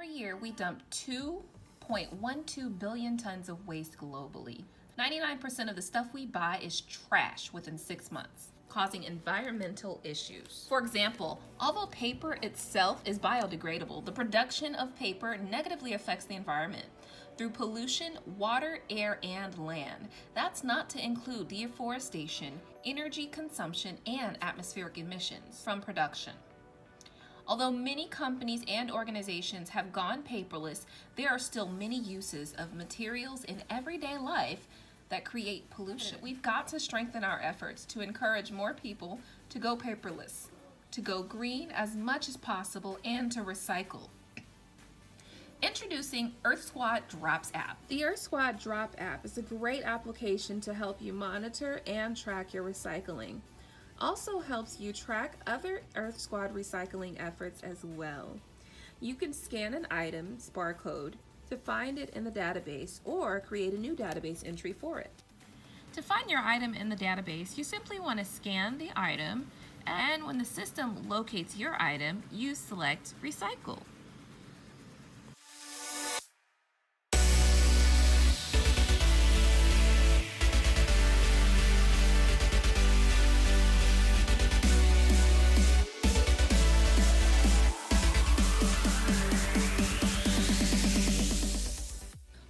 Every year, we dump 2.12 billion tons of waste globally. 99% of the stuff we buy is trash within 6 months, causing environmental issues. For example, although paper itself is biodegradable, the production of paper negatively affects the environment through pollution, water, air, and land. That's not to include deforestation, energy consumption, and atmospheric emissions from production. Although many companies and organizations have gone paperless, there are still many uses of materials in everyday life that create pollution. We've got to strengthen our efforts to encourage more people to go paperless, to go green as much as possible, and to recycle. Introducing EarthSquad DROPS app. The EarthSquad Drop app is a great application to help you monitor and track your recycling. Also helps you track other EarthSquad recycling efforts as well. You can scan an item's barcode to find it in the database or create a new database entry for it. To find your item in the database, you simply want to scan the item, and when the system locates your item, you select Recycle.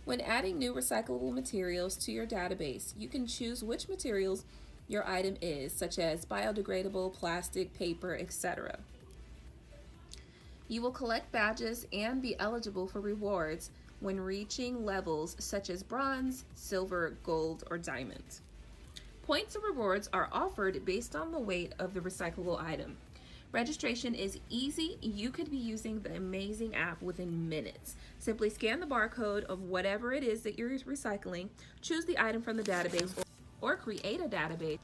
When adding new recyclable materials to your database, you can choose which materials your item is, such as biodegradable, plastic, paper, etc. You will collect badges and be eligible for rewards when reaching levels such as bronze, silver, gold, or diamond. Points or rewards are offered based on the weight of the recyclable item. Registration is easy. You could be using the amazing app within minutes. Simply scan the barcode of whatever it is that you're recycling, choose the item from the database, or create a database,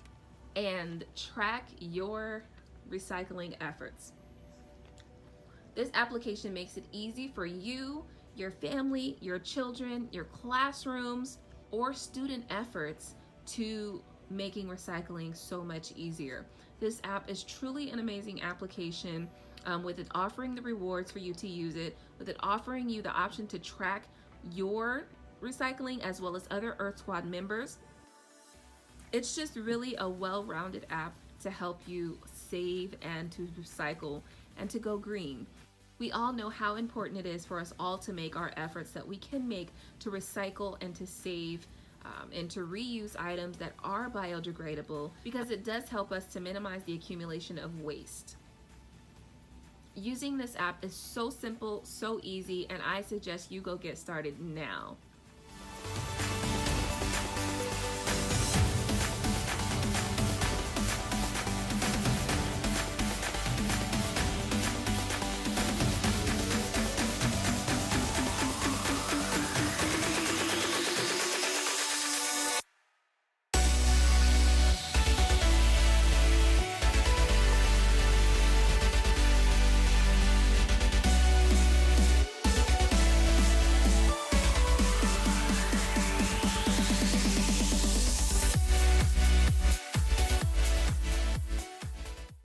and track your recycling efforts. This application makes it easy for you, your family, your children, your classrooms, or student efforts to making recycling so much easier. This app is truly an amazing application, with it offering the rewards for you to use it, with it offering you the option to track your recycling as well as other EarthSquad members. It's just really a well-rounded app to help you save and to recycle and to go green. We all know how important it is for us all to make our efforts that we can make to recycle and to save and to reuse items that are biodegradable, because it does help us to minimize the accumulation of waste. Using this app is so simple, so easy, and I suggest you go get started now.